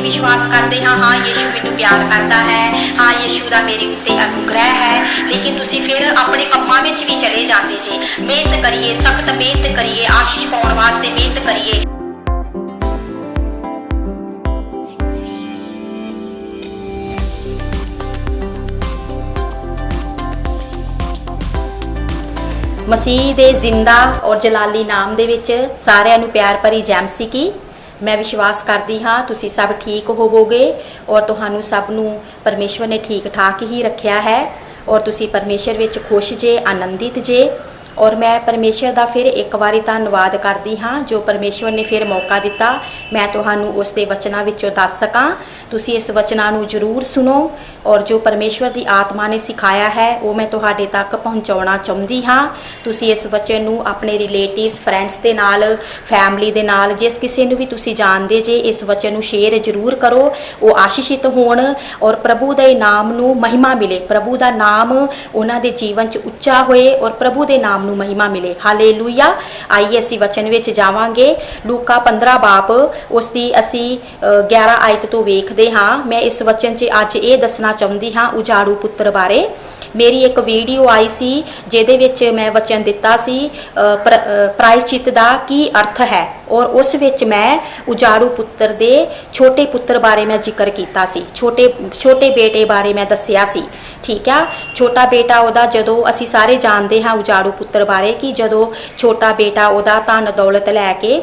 भी विश्वास करते हाँ हाँ यीशु मैनू प्यार करता है, हाँ यीशु का मेरे उत्ते अनुग्रह है, लेकिन तुसी फिर अपने कामां विच भी चले जाते जे। मेहनत करिए, सख्त मेहनत करिए, आशीष पाउण वास्ते मेहनत करिए। मसीह दे जिंदा और जलाली नाम दे विच सारिਆਂ ਨੂੰ प्यार भरी जैमसी की। मैं विश्वास करती हाँ तुसी सब ठीक होवोगे और तुहानू सब नू परमेश्वर ने ठीक ठाक ही रखा है और तुसी परमेश्वर विच खुश जे, आनंदित जे। और मैं परमेश्वर का फिर एक बारी धन्नवाद करती हाँ जो परमेश्वर ने फिर मौका दिता मैं तुहानू उसके वचनों विचों दस सकां। तुसी इस वचनों नू जरूर सुनो और जो परमेश्वर की आत्मा ने सिखाया है वो मैं तुहाडे तक पहुँचाना चाहती हाँ। तुसी इस वचन नू अपने रिलेटिव्स, फ्रेंड्स के नाल, फैमिली दे नाल, जिस किसी नू भी तुसी जानदे जे इस वचन नू शेयर जरूर करो, वो आशीषित होण और प्रभु दे नाम नू महिमा मिले, प्रभु का नाम उन्हां दे जीवन च उच्चा होए और प्रभु दे नाम नू महिमा मिले। हालेलुया। आइए असी वचन विच जावांगे। लूका 15 बाप उसकी असी 11 आयत तो वेखदे हाँ। मैं इस वचन च अज ये दसना चाहती हाँ उजाड़ू पुत्र बारे। मेरी एक वीडियो आई सी जिहदे विच मैं वचन दिता सी प्रायश्चित दा की अर्थ है और उस विच मैं उजाड़ू पुत्र दे छोटे पुत्र बारे मैं जिक्र किया सी, छोटे बेटे बारे मैं दसिया सी। ठीक है, छोटा बेटा उहदा जदों असी सारे जानते हाँ उजाड़ू पुत्र बारे कि जदों छोटा बेटा उहदा धन दौलत लैके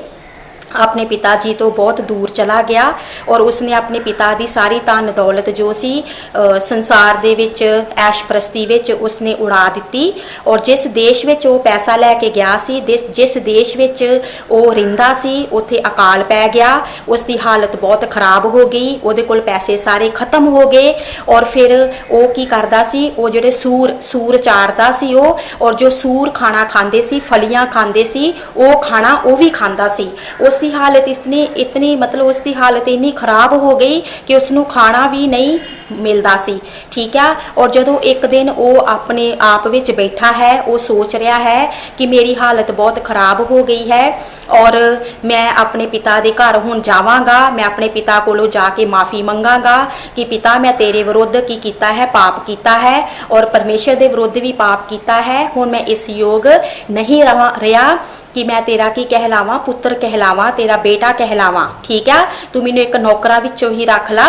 अपने पिता जी तो बहुत दूर चला गया और उसने अपने पिता की सारी धन दौलत जो सी संसार दे विच ऐशप्रस्ती विच उसने उड़ा दी और जिस देश विच वो पैसा लैके गया सी, जिस देश विच वो रहिंदा सी उत्थे अकाल पै गया, उसकी हालत बहुत खराब हो गई, उहदे कोल पैसे सारे खत्म हो गए और फिर वो की करदा सी, वो जिहड़े सूर चारदा सी वो और जो सूर खाना खांदे सी, फलियां खांदे सी, वो खाना वो भी खांदा सी। उसकी हालत इतनी मतलब उसकी हालत इन्नी खराब हो गई कि उसनू खाना भी नहीं मिलता सी। ठीक है, और जदों एक दिन वो अपने आप विच बैठा है, वो सोच रहा है कि मेरी हालत बहुत खराब हो गई है और मैं अपने पिता के घर हुण जावांगा, मैं अपने पिता कोलों जाके माफ़ी मंगांगा कि पिता मैं तेरे विरुद्ध की कीता है, पाप कीता है और परमेश्वर के विरुद्ध भी पाप कीता है। हुण मैं इस योग नहीं रहा कि मैं तेरा की कहलावा, पुत्र कहलावा, तेरा बेटा कहलावा। ठीक है, तू मैनू एक नौकरा विचों ही रख ला,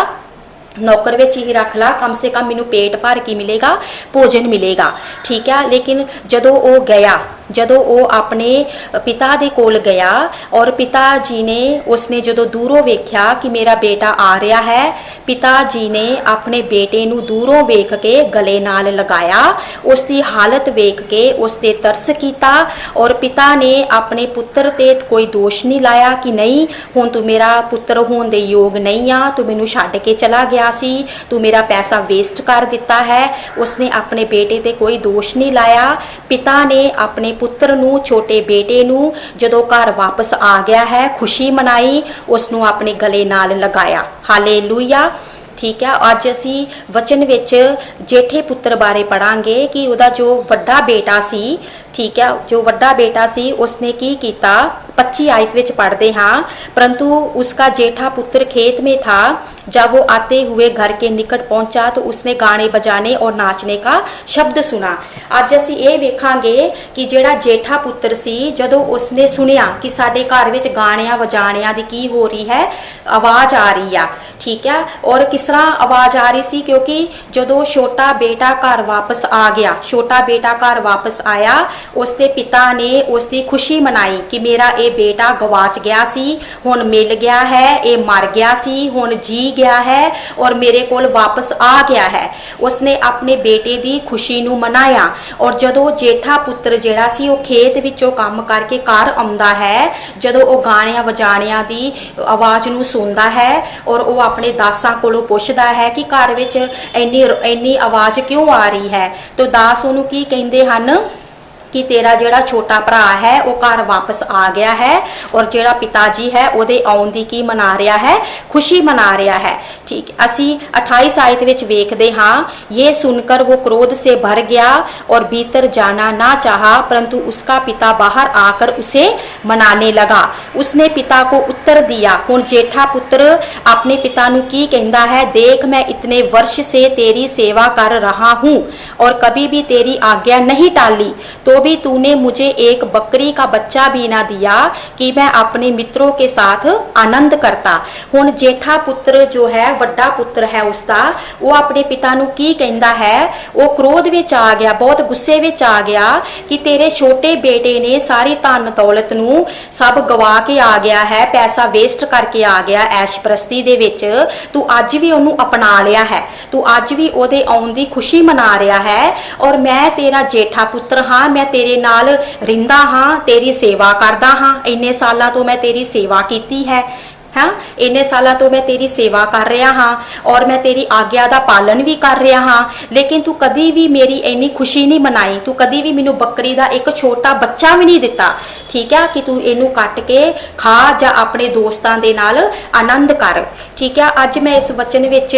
नौकर विच ही रख ला, कम से कम मैनू पेट भर के मिलेगा, भोजन मिलेगा। ठीक है, लेकिन जदों वो गया, जदों वो अपने पिता दे कोल गया और पिता जी ने उसने जदों दूरों वेख्या कि मेरा बेटा आ रहा है, पिता जी ने अपने बेटे नू दूरों वेख के गले नाल लगाया, उसकी हालत वेख के उसते तरस कीता और पिता ने अपने पुत्र ते कोई दोष नहीं लाया कि नहीं हुण तू मेरा पुत्र होने दे योग नहीं आ, तू मैनू छड्ड के चला गया सी, तू मेरा पैसा वेस्ट कर दिता है। उसने अपने बेटे ते कोई दोष नहीं लाया। पिता ने अपने पुत्र नू, छोटे बेटे नू जदों घर वापस आ गया है खुशी मनाई, उसनू अपने गले नाल लगाया। हालेलुया। ठीक है, अज असी वचन विच जेठे पुत्र बारे पढ़ांगे कि उहदा जो वड्डा बेटा सी, ठीक है, जो वड्डा बेटा सी उसने की कीता 25 आयत विच पढ़ते हाँ। परंतु उसका जेठा पुत्र खेत में था, जब वो आते हुए घर के निकट पहुंचा तो उसने गाने बजाने और नाचने का शब्द सुना। अज असी ये वेखांगे कि जेड़ा जेठा पुत्र सी जदों उसने सुनिया कि साडे घर विच गाणियां वजाणियां दी की हो रही है, आवाज़ आ रही है। ठीक है, और किस तरह आवाज़ आ रही सी, क्योंकि जदों छोटा बेटा घर वापस आ गया, छोटा बेटा घर वापस आया, उसके पिता ने उसकी खुशी मनाई कि मेरा ये बेटा गवाच गया सी, हुण मिल गया है, ये मर गया सी, हुण जी गया है और मेरे कोल वापस आ गया है। उसने अपने बेटे की खुशी नू मनाया और जदों जेठा पुत्र जिहड़ा सी वो खेत विचों काम करके घर आउंदा है, जदों वो गाणियां वजाणियां दी आवाज़ नू सुनदा है और वो अपने दासां कोलों पुछदा है कि घर विच इन्नी आवाज़ क्यों आ रही है, तो दास उहनूं की कहिंदे हन कि तेरा जिहड़ा छोटा भरा है वो घर वापस आ गया है और जिहड़ा पिता जी है ਉਹਦੇ ਆਉਣ ਦੀ की मना रहा है, खुशी मना रहा है। ठीक, असी 28 आयत विच वेखदे हां, ये सुनकर वो क्रोध से भर गया और भीतर जाना ना चाहा, परंतु उसका पिता बाहर आकर उसे मनाने लगा। उसने पिता को उत्तर दिया। हुण जेठा पुत्र अपने पिता नूं की कहंदा है, देख मैं इतने वर्ष से तेरी सेवा कर रहा हूं और कभी भी तेरी आज्ञा नहीं टाली, तो भी तूने मुझे एक बकरी का बच्चा भी ना दिया कि मैं अपने मित्रों के साथ आनंद करता। हुण जेठा पुत्र जो है, वड्डा पुत्र है उसका, वो अपने पिता नूं की कहंदा है, वो क्रोध विच आ गया, बहुत गुस्से विच आ गया कि तेरे छोटे बेटे ने सारी धन दौलत नूं सब गवा के आ गया है, पैसा वेस्ट करके आ गया ऐशप्रस्ती दे विच, तू अज भी उहनूं अपना लिया है, तू अज भी ਉਹਦੇ आउण दी खुशी मना रहा है और मैं तेरा जेठा पुत्र हाँ, मैं तेरे नाल रिंदा हाँ, तेरी सेवा करदा हाँ, इन्ने सालां तो मैं तेरी सेवा कीती है, हाँ इन्ने सालों तो मैं तेरी सेवा कर रहा हाँ और मैं तेरी आज्ञा का पालन भी कर रहा हाँ, लेकिन तू कभी भी मेरी इन्नी खुशी नहीं मनाई, तू कभी भी मैनू बकरी का एक छोटा बच्चा भी नहीं दिता। ठीक है, कि तू इनू कट के खा जा अपने दोस्तों के नाल आनंद कर। ठीक है, अज मैं इस वचन विच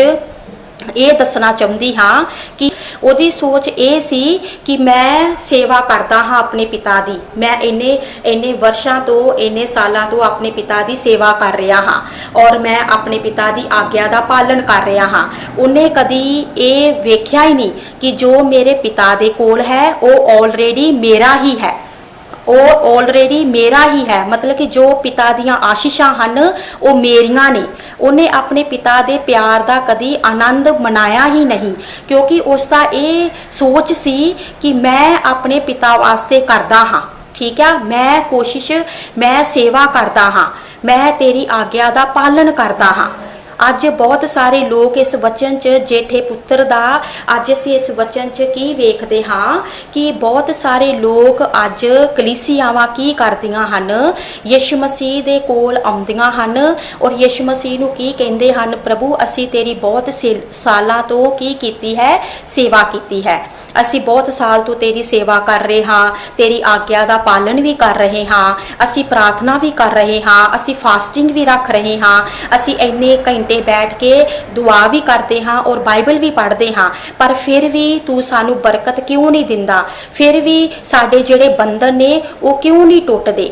ये दसना चाहती हाँ कि ਉਹਦੀ सोच ये सी कि मैं सेवा करता हाँ अपने पिता दी, मैं इन्ने वर्षां तो इन्ने सालों तो अपने पिता दी सेवा कर रहा हाँ और मैं अपने पिता दी आज्ञा का पालन कर रहा हाँ। उन्हें कदी ये वेख्या ही नहीं कि जो मेरे पिता दे कोल है वो ऑलरेडी मेरा ही है, वो ऑलरेडी मेरा ही है, मतलब कि जो पिता दियां आशीषां हन वो मेरियां ने। उन्हें अपने पिता दे प्यार दा कदी आनंद मनाया ही नहीं, क्योंकि उसका ये सोच सी कि मैं अपने पिता वास्ते करदा हाँ। ठीक है, मैं कोशिश, मैं सेवा करदा हाँ, मैं तेरी आज्ञा का पालन करदा हाँ। अज बहुत सारे लोग इस वचन च जेठे पुत्र दा, अज असीं इस वचन च की वेखदे हाँ कि बहुत सारे लोग अज कलीसियावां की करदियां हन, यीशु मसीह दे कोल आउंदियां हन और यीशु मसीह नूं की कहंदे हन, प्रभु असीं तेरी बहुत सालां तो की कीती है, सेवा कीती है, असीं बहुत साल तो तेरी सेवा कर रहे हाँ, तेरी आज्ञा का पालन भी कर रहे हाँ, असीं प्रार्थना भी कर रहे हाँ, असीं फास्टिंग भी रख रहे हाँ, असीं इन्ने घंटे बैठ के दुआ भी करते हाँ और बाइबल भी पढ़ते हाँ, पर फिर भी तू सानू बरकत क्यों नहीं दिंदा, फिर भी साडे जिहड़े बंधन ने वो क्यों नहीं टुटदे।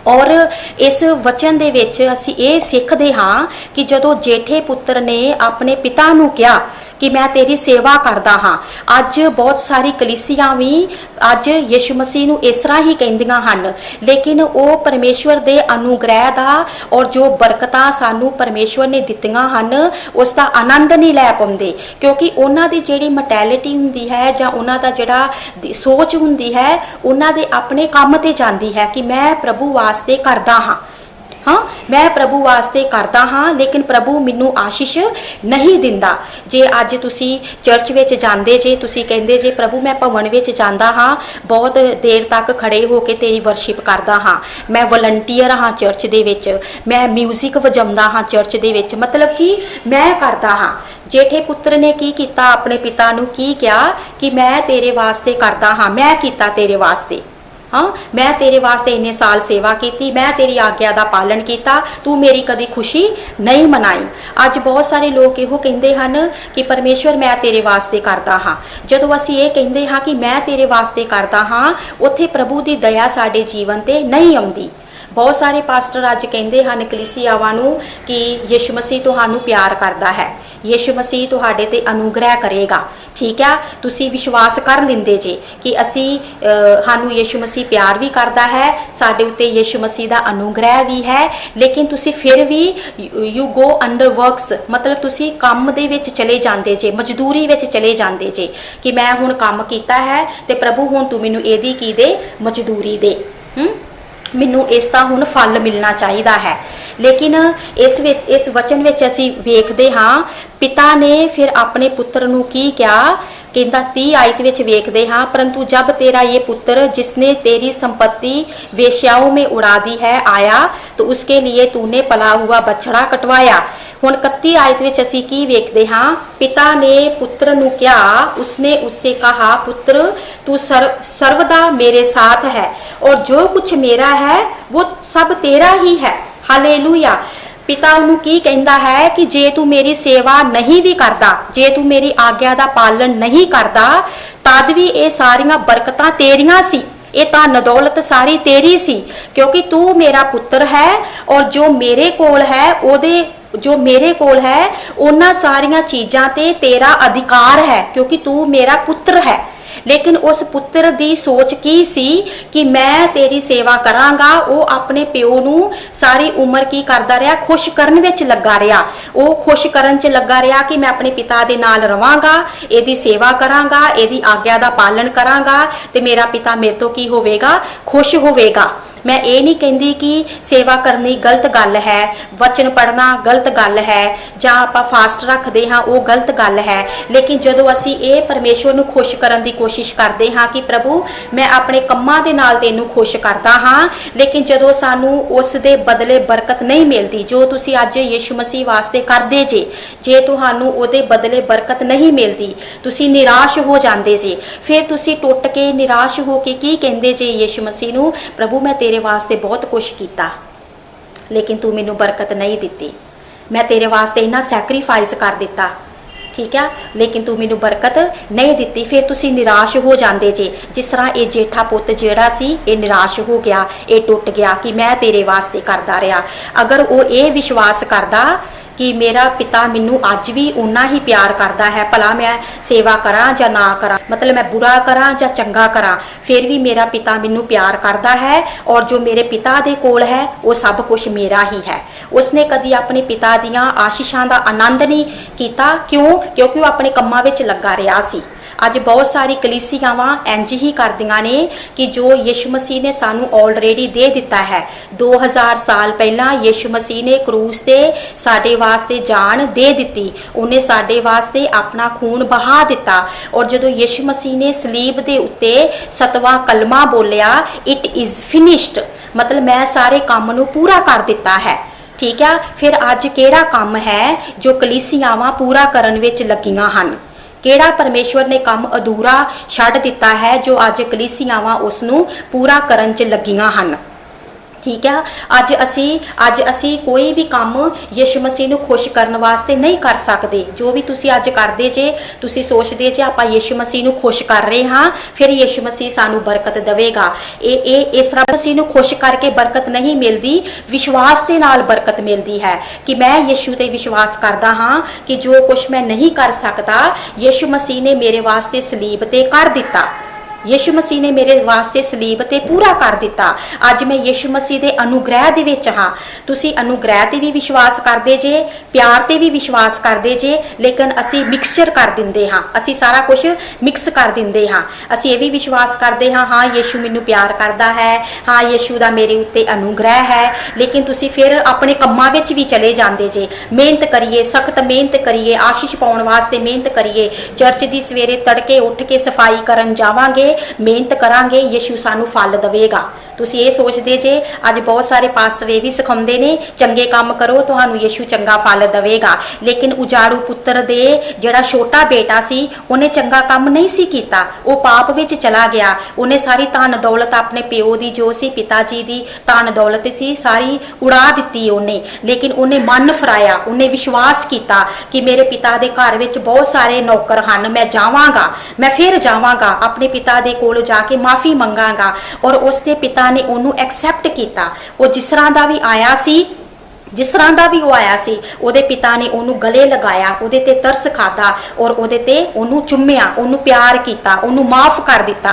और इस वचन दे विच असीं ये सिੱਖਦੇ हाँ कि जदों जेठे पुत्र ने अपने पिता नूं कहा कि मैं तेरी सेवा करदा हाँ, अज बहुत सारी कलीसियां भी अज यीशु मसीह नूं इस तरह ही कहंदियां हन, लेकिन वो परमेश्वर दे अनुग्रह दा और जो बरकतां सानू परमेश्वर ने दित्तियां हन उसका आनंद नहीं लै पाउंदे, क्योंकि उन्हां दी जिहड़ी मैंटैलिटी हुंदी है जां उन्हां दा जिहड़ा सोच हुंदी है उन्हां दे अपने काम ते जांदी है कि मैं प्रभु वास्ते करदा हाँ, हाँ मैं प्रभु वास्ते करदा हाँ, लेकिन प्रभु मैनू आशीष नहीं दिंदा। जे अज तुसी चर्च विच जांदे जे, तुसी कहंदे जे प्रभु मैं भवन विच जांदा हाँ, बहुत देर तक खड़े होके तेरी वर्शिप करदा हाँ, मैं वलंटीयर हाँ चर्च दे विच, मैं म्यूजिक वजाउंदा हाँ चर्च दे विच, मतलब कि मैं करदा हाँ। जेठे पुत्र ने की कीता, अपने पिता नूं की कहा कि मैं तेरे वास्ते करदा हाँ, मैं कीता तेरे वास्ते, हाँ मैं तेरे वास्ते इन्ने साल सेवा की, मैं तेरी आज्ञा का पालन किया, तू मेरी कदी खुशी नहीं मनाई। अज बहुत सारे लोग इहो कहंदे हन कि परमेश्वर मैं तेरे वास्ते करदा हाँ, जदों असीं ये कहंदे हाँ कि मैं तेरे वास्ते करदा हाँ, उत्थे प्रभु की दया साडे जीवन ते नहीं आउंदी। बहुत सारे पास्टर अज कहंदे हन कलीसियावां नूं कि यीशु मसीह तुहानू प्यार करदा है, यीशु मसीह तुहाडे ते अनुग्रह करेगा। ठीक है, तुसी विश्वास कर लिंदे जे कि असी सानू यीशु मसीह प्यार भी करदा है, साडे उत्ते यीशु मसीह दा अनुग्रह भी है, लेकिन तुसी फिर भी यू गो अंडर वर्क्स, मतलब तुसी काम दे विच चले जांदे जे, मजदूरी विच चले जांदे जे कि मैं हुण काम कीता है ते प्रभु हुण तू मैनू इहदी की दे, मजदूरी दे, मैनू इसका हुण फल मिलना चाहिए है। लेकिन इस वचन विच असीं वेखदे हाँ पिता ने फिर अपने पुत्र नूं की कहा कहता 30 आयत विच वेखदे हाँ, परंतु जब तेरा ये पुत्र जिसने तेरी संपत्ति वेश्याओं में उड़ा दी है आया, तो उसके लिए तूने पला हुआ बछड़ा कटवाया। हुण 31 आयत विच असीं की वेखदे हाँ, पिता ने पुत्र नूं कहा, उसने उससे कहा, पुत्र तू सर्वदा मेरे साथ है और जो कुछ मेरा है वो सब तेरा ही है। हालेलुया। पिता उन्होंने की कहता है कि जे तू मेरी सेवा नहीं भी करता, जे तू मेरी आग्ञा का पालन नहीं करता, तद भी ये सारियां बरकतां तेरियां सी, ये धन दौलत सारी तेरी सी, क्योंकि तू मेरा पुत्र है और जो मेरे कोल है ओदे जो मेरे कोल है उन्हां सारियां चीजां ते तेरा अधिकार है, क्योंकि तू मेरा पुत्र है। लेकिन उस पुत्र दी सोच की सी कि मैं तेरी सेवा करांगा। वो अपने प्यो नूं सारी उम्र की करदा रहा, खुश करन विच लगा रहा, वो खुश करन च लगा रहा कि मैं अपने पिता दे नाल रवांगा, एदी सेवा करांगा, एदी आग्ञा दा पालन करांगा ते मेरा पिता मेरे तो की होवेगा, खुश होवेगा। मैं ये नहीं कहती कि सेवा करनी गलत गल है, वचन पढ़ना गलत गल है, जां आपां फास्ट रखते हाँ वो गलत गल है, लेकिन जदों असीं ये परमेश्वर नूं खुश करन दी कोशिश करते हाँ कि प्रभु मैं अपने कम्मां दे नाल तैनूं खुश करदा हाँ, लेकिन जदों सानूं उस दे बदले बरकत नहीं मिलती, जो तुसीं अज यीशु मसीह वास्ते करदे जे तुहानूं उहदे बदले बरकत नहीं मिलती, तुसीं निराश हो जांदे जे, फिर तुसीं टुट के निराश हो के की कहंदे जे यीशु मसीह नूं, प्रभु मैं तेरे वास्ते बहुत कुछ किया लेकिन तू मैनू बरकत नहीं दिती, मैं तेरे वास्ते इन्ना सैक्रीफाइस कर दिता, ठीक है, लेकिन तू मैनू बरकत नहीं दिती। फिर तुसी निराश हो जाते जे, जिस तरह ये जेठा पुत जेड़ा सी ये निराश हो गया, ये टुट गया कि मैं तेरे वास्ते करदा रहा। अगर वो ये विश्वास करदा कि मेरा पिता मैनू अज भी उन्ना ही प्यार करता है, भला मैं सेवा करा या ना करा, मतलब मैं बुरा करा या चंगा करा, फिर भी मेरा पिता मैनू प्यार करता है और जो मेरे पिता दे कोल है वो सब कुछ मेरा ही है। उसने कदी अपने पिता दियां आशीषां दा आनंद नहीं कीता, क्यों? क्योंकि वो अपने कम्मां विच लगा रहा सी। अज बहुत सारी कलीसियावां इंज ही करदियां ने कि जो यीशु मसीह ने सानू ऑलरेडी दे दिता है, 2000 साल पहला यीशु मसीह ने क्रूस ते साडे वास्ते जान दे दिती, उन्हें साडे वास्ते अपना खून बहा दिता। और जदों यीशु मसीह ने सलीब दे उत्ते 7वां कलमा बोलिया, इट इज़ फिनिश्ड, मतलब मैं सारे काम नू पूरा कर दिता है, ठीक है। फिर अज केड़ा काम है जो कलीसियावां पूरा करन विच लगियां हन? केड़ा परमेश्वर ने काम अधूरा छड्ड दिता है जो अज कलीसियावां उसनू पूरा करन च लगियां हन, ठीक है। अज असी कोई भी काम यीशु मसीह नू खुश करने वास्ते नहीं कर सकते। जो भी तुसी अज करदे जे, तुसी सोचदे जे आपां यीशु मसीह नू खुश कर रहे हाँ, फिर यीशु मसीह सानू बरकत देवेगा। इस तरह मसीह नू खुश करके बरकत नहीं मिलती, विश्वास दे नाल बरकत मिलती है कि मैं यीशु ते विश्वास करदा हाँ कि जो कुछ मैं नहीं कर सकता यीशु मसीह ने मेरे वास्ते सलीब ते कर दिता, यीशु मसीह ने मेरे वास्ते सलीब ते पूरा कर दिता। अज मैं यीशु मसीह दे अनुग्रह दे विच हाँ। तुसी अनुग्रह ते भी विश्वास करदे जे, प्यार ते भी विश्वास करदे जे, लेकिन असी मिक्सचर कर दिंदे हाँ, असी सारा कुछ मिक्स कर दिंदे हाँ। असी ये भी विश्वास करदे हाँ, हाँ यीशु मैनू प्यार करदा है, हाँ यीशु दा मेरे उत्ते अनुग्रह है, लेकिन तुसी फिर अपने कम्मां विच भी चले जांदे जे। मेहनत करिए, सख्त मेहनत करिए, आशीष पाउण वास्ते मेहनत करिए, चर्च दी सवेरे तड़के उठ के सफाई करन जावांगे, मेहनत करांगे, यीशु सानू फल देवेगा। तुसी ये सोचदे जे, अज बहुत सारे पास्टर ये भी सिखाउंदे ने चंगे काम करो तुहानू यीशु चंगा फल देवेगा, लेकिन उजाड़ू पुत्र दे जेड़ा छोटा बेटा सी उन्हें चंगा काम नहीं सी कीता, वो पाप विच चला गया। उन्हें सारी धन दौलत अपने प्यो दी जो सी पिता जी दी धन दौलत सी सारी उड़ा दिती उन्हें, लेकिन उन्हें मन फराया, उन्हें विश्वास किया कि मेरे पिता दे घर विच बहुत सारे नौकर हन, मैं जावांगा, मैं फिर जावांगा अपने पिता दे कोल जाके माफी मंगांगा। और उसके पिता ने उन्होंने एक्सैप्ट किया, वो जिस तरह का भी आया सी, जिस तरह का भी वो आया सी, उहदे पिता ने उन्होंने गले लगाया, उहदे ते तरस खादा और उहदे ते उन्होंने चुम्मिया, उन्होंने प्यार किया, उन्होंने माफ कर दिता।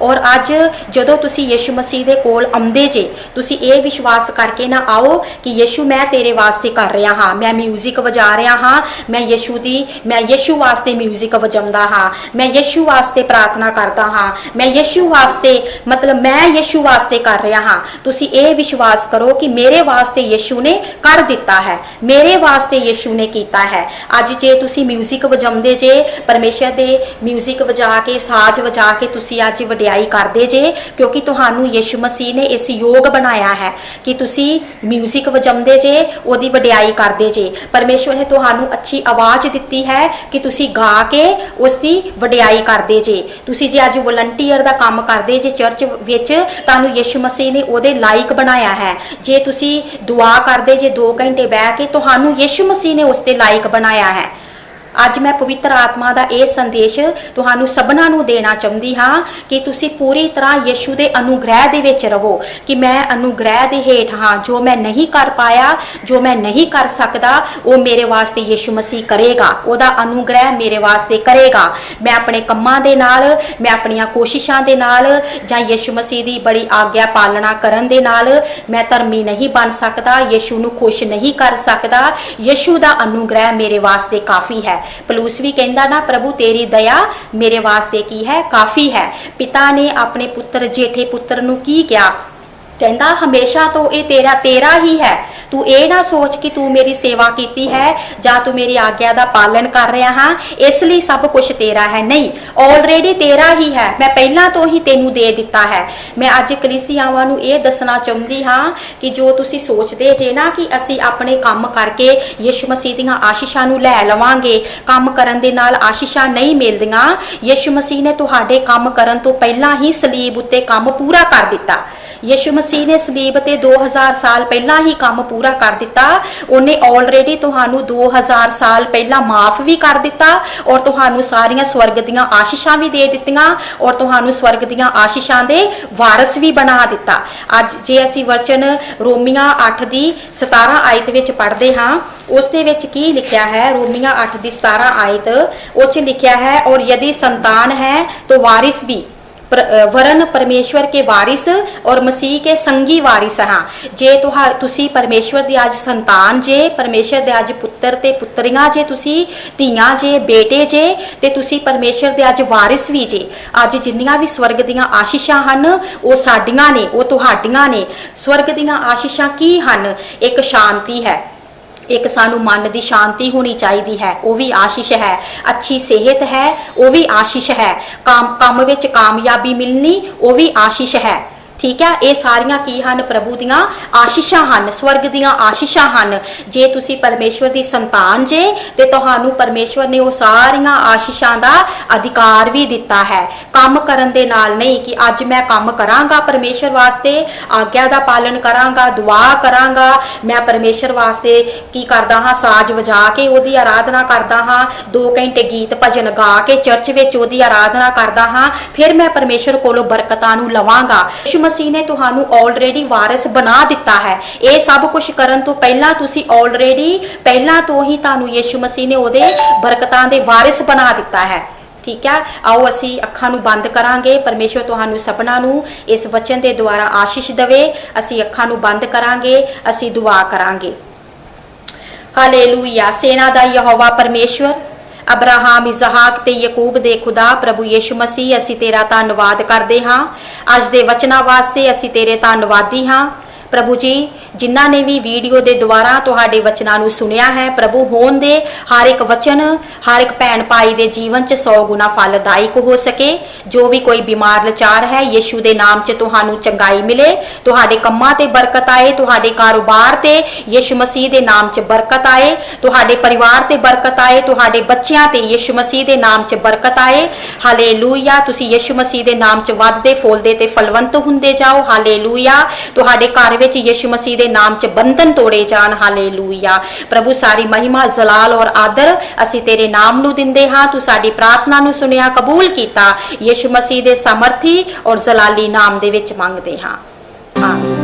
और अज जदों तुसी यीशु मसीह दे कोल आउंदे जे तुसी ये विश्वास करके ना आओ कि यीशु मैं तेरे वास्ते कर रहा हाँ, मैं म्यूजिक वजा रहा हाँ, मैं यीशु वास्ते म्यूजिक वजाउंदा हाँ, मैं यीशु वास्ते प्रार्थना करता हाँ, मैं यीशु वास्ते मतलब मैं यीशु वास्ते कर रहा हाँ। तुसी ये विश्वास करो कि मेरे वास्ते यीशु ने कर दिता है, मेरे वास्ते यीशु ने कीता है। अज जे तुसी म्यूजिक वजाउंदे जे, परमेश्वर दे म्यूजिक वजा के साज वजा के तुसी अज वडियाई करदे जे, क्योंकि तुहानू यीशु मसीह ने इस योग बनाया है कि तुसी म्यूजिक वजाउंदे जे, ओदी वडियाई करदे जे। परमेश्वर ने तुहानू अच्छी आवाज दिती है कि तुसी गा के उसकी वडियाई करदे जे। तुसी जे अज वॉलंटियर दा काम करदे जे चर्च विच, तुहानू यीशु मसीह ने ओदे लायक बनाया है। जे तुसी दुआ करदे जे 2 घंटे बह के, तुहानू यीशु मसीह ने उसते लायक बनाया है। अज मैं पवित्र आत्मा का यह संदेश तुहानू सबना नू देना चाहती हाँ कि तुसी पूरी तरह यीशु के अनुग्रह दे विच रहो, कि मैं अनुग्रह दे हेठ हाँ। जो मैं नहीं कर पाया, जो मैं नहीं कर सकता, वो मेरे वास्ते यीशु मसीह करेगा, ओदा अनुग्रह मेरे वास्ते करेगा। मैं अपने कम्मां दे नाल, मैं अपनियां कोशिशां दे नाल जां यीशु मसीह दी बड़ी आग्ञा पालना करन दे नाल मैं धर्मी नहीं बन सकता, यीशु नू खुश नहीं कर सकता। यीशु दा अनुग्रह मेरे वास्ते काफ़ी है। पलूस भी कहता ना, प्रभु तेरी दया मेरे वास्ते की है, काफी है। पिता ने अपने पुत्र जेठे पुत्र नू की क्या कहता, हमेशा तो ये तेरा ही है, तू ये ना सोच कि तू मेरी सेवा की है जा तू मेरी आज्ञा का पालन कर रहा हाँ इसलिए सब कुछ तेरा है। नहीं, ऑलरेडी तेरा ही है, मैं पहला तो ही तेनू दे दिता है। मैं अज कलीसियावां नू ये दसना चाहती हाँ कि जो तुसी सोचते जे ना कि असी अपने काम करके यीशु मसीह दीयां आशीषां नू लै लवांगे, काम करन दे नाल आशीषां नहीं मिलदियां। यीशु मसीह ने तुहाडे काम करन तो पहला ही सलीब उत्ते काम पूरा कर दिता। यीशु मसीह ने सलीब ते 2000 साल पहला ही काम पूरा कर दिता। उन्हें ऑलरेडी तुहानू 2000 साल पहला माफ भी कर दिता और तुहानू सारियां स्वर्ग दीयां आशीषां भी दे दित्तियां और तुहानू स्वर्ग दीयां आशीषां दे वारिस भी बना दिता। अज जे असी वचन रोमिया 8 दी 17 आयत विच पढ़दे हां, उस दे विच की लिखिया है? रोमिया 8 दी 17 आयत उच लिखिया है, और यदि संतान है तो वारिस भी, वरन परमेश्वर के वारिस और मसीह के संगी वारिस हाँ। जे तुसी परमेश्वर दी अज संतान जे, परमेश्वर दे अज पुत्र ते पुत्रियां जे, तुसी धीआं जे, बेटे जे, ते तुसी परमेश्वर दे अज वारिस भी जे। अज जिन्नियां भी स्वर्ग दीयां आशीषां हन वो साडियां ने, वो तुहाडियां ने। स्वर्ग दीयां आशीषां की हन? एक शांति है, एक सानू मन की शांति होनी चाहिए है, वो भी आशीष है। अच्छी सेहत है, वो भी आशीष है। काम विच कामयाबी मिलनी, वो भी आशीष है। ठीक है, ये सारियां की हन? प्रभु दियां आशीषां हन, स्वर्ग दियां आशीषां हन। जे तुसी परमेश्वर दी संतान जे ते तुहानू परमेश्वर ने वो सारियां आशीषां दा अधिकार भी दिता है। काम करन दे नाल नहीं कि अज मैं काम करांगा परमेश्वर वास्ते, आज्ञा दा पालन करांगा, दुआ करांगा, मैं परमेश्वर वास्ते की करदा हां, साज वजा के ओदी आराधना करदा हां, 2 घंटे गीत भजन गा के चर्च विच ओदी आराधना करदा हां, फिर मैं परमेश्वर कोलों बरकतां नू लवांगा। मसीह ने तुहानू ऑलरेडी वारिस बना दिता है। ये सब कुछ करन तो पहला तुसी ऑलरेडी पहला तो ही तानू यीशु मसीह ने ओदे बरकतां दे वारिस बना दिता है। ठीक है, आओ असी अखां नू बंद करांगे। परमेश्वर तुहानू सबना नू इस वचन दे द्वारा आशीष देवे। असी अखां नू बंद करांगे, असी दुआ करांगे। हालेलुया। सेना दा यहोवा परमेश्वर, अब्राहम, इसहाक ते याकूब दे खुदा प्रभु यीशु मसीह, असी तेरा धन्नवाद करते हाँ। अज दे वचना वास्ते असी तेरे धन्नवादी हाँ। प्रभु जी, जिन्हों ने भी वीडियो के द्वारा तुहाडे वचनां नूं सुनिया है, प्रभु होण दे हर एक वचन हर एक भैन भाई के जीवन च 100 गुना फलदायक हो सके। जो भी कोई बीमार लाचार है, यीशु के नाम च तुहानू चंगाई मिले, तुहाडे कम्मां ते बरकत आए, तुहाडे कारोबार ते यीशु मसीह के नाम च बरकत आए, तुहाडे परिवार ते बरकत आए, तुहाडे बच्चियां ते यीशु मसीह के नाम च बरकत आए। हालेलुया। तुसी यीशु मसीह के नाम च वधदे फुलदे ते फलवंत हुंदे जाओ। हालेलुया। तुहाडे घर विच यीशु मसीह के नाम च बंधन तोड़े जान। हालेलुया। प्रभु सारी महिमा, जलाल और आदर असी तेरे नाम नू दिंदे हां। तू साडी प्रार्थना नू सुनिया, कबूल कीता। यीशु मसीह के सामर्थी और जलाली नाम दे विच मंगदे हां। आमीन।